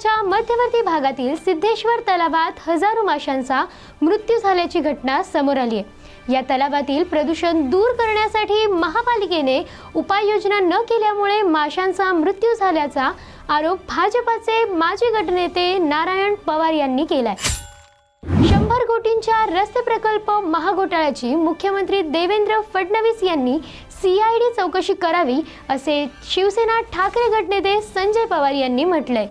शहराच्या मध्यवर्ती भागातील सिद्धेश्वर तलावात हजारो माशांचा मृत्यू झाल्याची घटना समोर आली आहे। या तलावातील प्रदूषण दूर करण्यासाठी महापालिकेने उपाययोजना न केल्यामुळे माशांचा मृत्यू झाल्याचा आरोप भाजपाचे माजी गटनेते नारायण पवार यांनी केलाय। 100 कोटींच्या रस्ते प्रकल्प महाघोटाळ्याची मुख्यमंत्री देवेंद्र फडणवीस यांनी CID चौकशी करावी असे शिवसेना ठाकरे गटनेते संजय पवार यांनी म्हटलंय।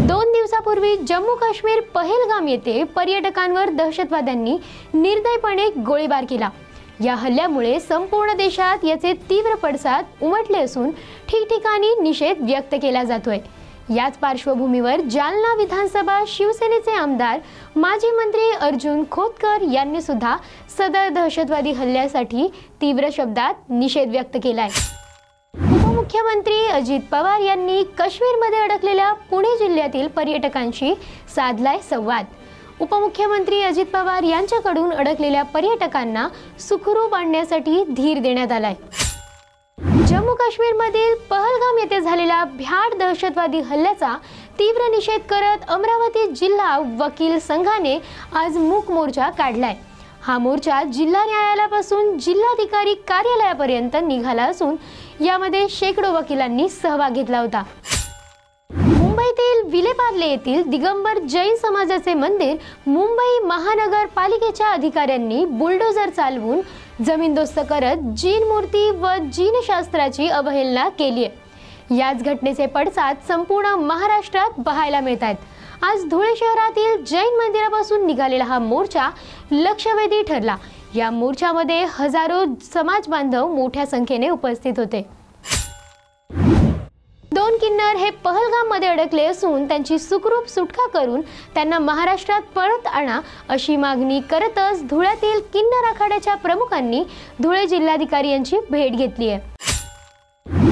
2 दिवसापूर्वी जम्मू काश्मीर पहलगाम येथे पर्यटकांवर दहशतवाद्यांनी निर्दयपणे गोळीबार केला। या हल्ल्यामुळे संपूर्ण देशात याचे तीव्र पडसाद उमटले असून ठिकठिकाणी निषेध व्यक्त केला जातोय। याच पार्श्वभूमीवर जालना विधानसभा शिवसेनेचे आमदार माजी मंत्री अर्जुन खोतकर यांनी सुद्धा सदर दहशतवादी हल्ल्यासाठी तीव्र शब्दात निषेध व्यक्त केलाय। उपमुख्यमंत्री अजित पवार यांनी काश्मीरमध्ये अडकलेल्या पुणे जिल्ह्यातील पर्यटकांशी साधलाय संवाद। उपमुख्यमंत्री अजित पवार यांच्याकडून अडकलेल्या पर्यटकांना सुखरूप आणण्यासाठी धीर देण्यात आलाय। जम्मू काश्मीरमधील पहलगाम येथे झालेल्या भ्याड दहशतवादी हल्ल्याचा तीव्र निषेध करत अमरावती जिल्हा वकील संघाने आज मूक मोर्चा काढलाय। हा मोर्चा जिल्हा न्यायालयापासून जिल्हाधिकारी कार्यालयापर्यंत निघाला असून यामध्ये शेकडो वकिलांनी सहभाग घेतला होता। मुंबईतील विलेपार्ले येथील दिगंबर जैन समाजाचे मंदिर मुंबई महानगरपालिकेच्या अधिकाऱ्यांनी बुलडोझर चालवून जमीनदोस्त करत जीन मूर्ती व जीनशास्त्राची अवहेलना केली आहे। याच घटनेचे पडसाद संपूर्ण महाराष्ट्रात पाहायला मिळत आहेत। आज धुळे शहरातील जैन मंदिरापासून निघालेला हा मोर्चा लक्षवेधी ठरला। या मोर्चामध्ये हजारो समाज बांधव मोठ्या संख्येने उपस्थित होते। 2 किन्नर हे पहलगाम मध्ये अडकले असून त्यांची सुखरूप सुटका करून त्यांना महाराष्ट्रात परत आणा अशी मागणी करतच धुळ्यातील किन्नर आखाड्याच्या प्रमुखांनी धुळे जिल्हाधिकारी यांची भेट घेतली आहे।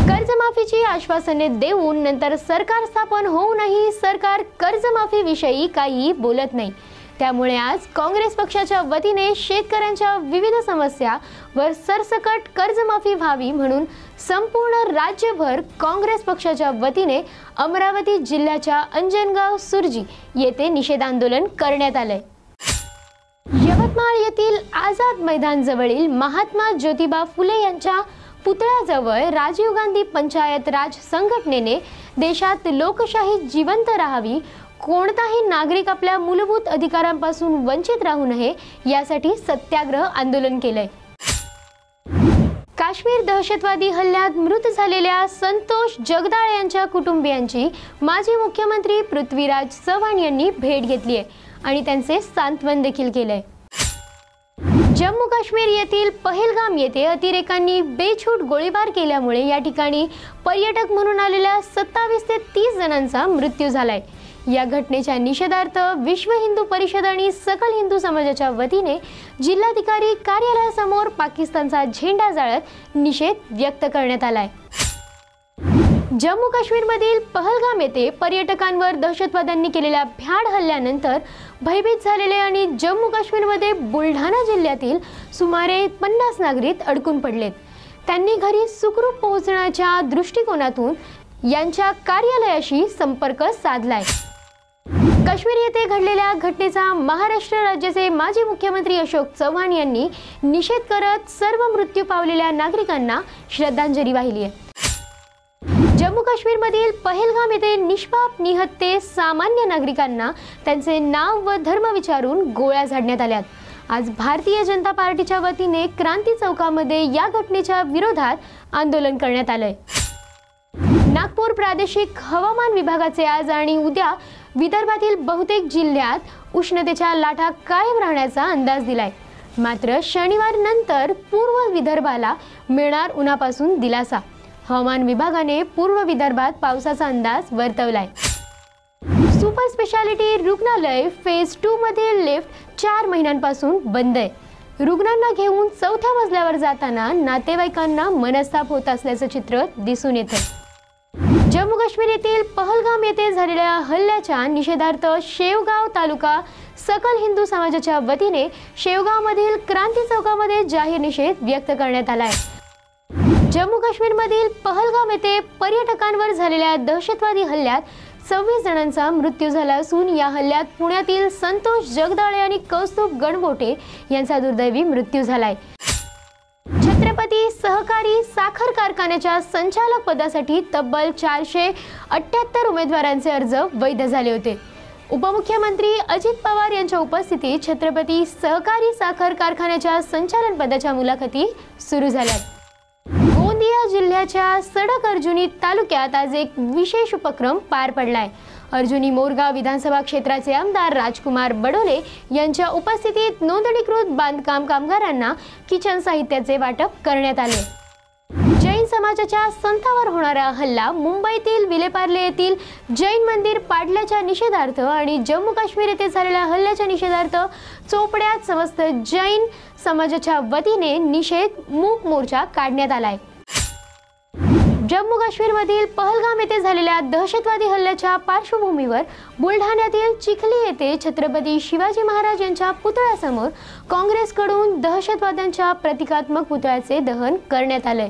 कर्जमाफीची आश्वासने देऊन नंतर सरकार स्थापन होऊनही सरकार कर्जमाफीविषयी काही बोलत नाही। त्यामुळे आज काँग्रेस पक्षाच्या वतीने शेतकऱ्यांच्या विविध समस्यावर सरसकट कर्जमाफी व्हावी म्हणून संपूर्ण राज्यभर काँग्रेस पक्षाच्या वतीने अमरावती जिल्ह्याच्या अंजनगाव सुरजी येथे निषेध आंदोलन करण्यात आले। यवतमाळ येथील आझाद मैदान जवळील महात्मा ज्योतिबा फुले यांच्या पुतळ्याजवळ राजीव गांधी पंचायत राज संघटनेने देशात लोकशाही जिवंत राहावी, कोणताही नागरिक आपल्या मूलभूत अधिकारांपासून वंचित राहू नये यासाठी सत्याग्रह आंदोलन केलंय। काश्मीर दहशतवादी हल्ल्यात मृत झालेल्या संतोष जगदाळे यांच्या कुटुंबियांची माजी मुख्यमंत्री पृथ्वीराज चव्हाण यांनी भेट घेतली आहे आणि त्यांचे सांत्वन देखील केलंय। जम्मू काश्मीर येथील पहलगाम येथे अतिरेकांनी बेछूट गोळीबार केल्यामुळे या ठिकाणी पर्यटक म्हणून आलेल्या 27 ते 30 जणांचा मृत्यू झालाय। या घटनेच्या निषेधार्थ विश्व हिंदू परिषद आणि सकल हिंदू समाजाच्या वतीने जिल्हाधिकारी कार्यालयासमोर पाकिस्तानचा झेंडा जाळत निषेध व्यक्त करण्यात आलाय। जम्मू काश्मीरमधील पहलगाम येथे पर्यटकांवर दहशतवाद्यांनी केलेल्या भ्याड हल्ल्यानंतर भयभीत झालेले आणि जम्मू काश्मीरमध्ये बुलढाणा जिल्ह्यातील सुमारे 50 नागरिक अडकून पडलेत। त्यांनी घरी सुखरूप पोहोचण्याच्या दृष्टिकोनातून यांच्या कार्यालयाशी संपर्क साधलाय। काश्मीर येथे घडलेल्या घटनेचा महाराष्ट्र राज्याचे माजी मुख्यमंत्री अशोक चव्हाण यांनी निषेध करत सर्व मृत्यू पावलेल्या नागरिकांना श्रद्धांजली वाहिली आहे। जम्मू काश्मीरमधील पहलगाम येथे निष्पाप निहत्ते सामान्य नागरिकांना त्यांचे नाव व धर्म विचारून गोळ्या झाडण्यात आल्यात। आज भारतीय जनता पार्टीच्या वतीने क्रांती चौकामध्ये या घटनेच्या विरोधात आंदोलन करण्यात आलंय। नागपूर प्रादेशिक हवामान विभागाचे आज आणि उद्या विदर्भातील बहुतेक जिल्ह्यात उष्णतेच्या लाटा कायम राहण्याचा अंदाज दिलाय। मात्र शनिवार नंतर पूर्व विदर्भाला मिळणार उन्हापासून दिलासा। हवामान विभागाने पूर्व विदर्भात पावसाचा अंदाज वर्तवलाय। सुपर स्पेशालिटी रुग्णालय फेज 2 मध्ये लिफ्ट 4 महिन्यांपासून बंद आहे। रुग्णांना घेऊन 4थ्या मजल्यावर जाताना नातेवाईकांना मनस्ताप होत असल्याचं चित्र दिसून येतं। जम्मू काश्मीर येथील पहलगाम येथे झालेल्या हल्ल्याच्या निषेधार्थ शेवगाव तालुका सकल हिंदू समाजाच्या वतीने शेवगावमधील क्रांती चौकामध्ये जाहीर निषेध व्यक्त करण्यात आलाय। जम्मू काश्मीरमधील पहलगाम येथे पर्यटकांवर झालेल्या दहशतवादी हल्ल्यात 26 जणांचा मृत्यू झाला असून या हल्ल्यात पुण्यातील संतोष जगदाळे आणि कौस्तुभ गणबोटे यांचा दुर्दैवी मृत्यू झालाय। छत्रपती सहकारी साखर कारखान्याच्या संचालक पदासाठी तब्बल 478 उमेदवारांचे अर्ज वैध झाले होते। उपमुख्यमंत्री अजित पवार यांच्या उपस्थितीत छत्रपती सहकारी साखर कारखान्याच्या संचालन पदाच्या मुलाखती सुरू झाल्या। गोंदिया जिल्ह्याच्या सडक अर्जुनी तालुक्यात आज एक विशेष उपक्रम पार पडलाय। अर्जुनी मोरगाव विधानसभा क्षेत्राचे आमदार राजकुमार बडोले यांच्या उपस्थितीत नोंदणीकृत बांधकाम कामगारांना किचन साहित्याचे वाटप करण्यात आले। जैन समाजाच्या संतांवर होणारा हल्ला, मुंबईतील विलेपार्ले येथील जैन मंदिर पाडल्याच्या निषेधार्थ आणि जम्मू काश्मीर येथे झालेल्या हल्ल्याच्या निषेधार्थ चोपड्यात समस्त जैन समाजाच्या वतीने निषेध मूक मोर्चा काढण्यात आलाय। जम्मू काश्मीरमधील पहलगाम येथे झालेल्या दहशतवादी हल्ल्याच्या पार्श्वभूमीवर बुलढाण्यातील चिखली येथे छत्रपती शिवाजी महाराज यांच्या पुतळ्यासमोर काँग्रेसकडून दहशतवाद्यांच्या प्रतिकात्मक पुतळ्याचे दहन करण्यात आले।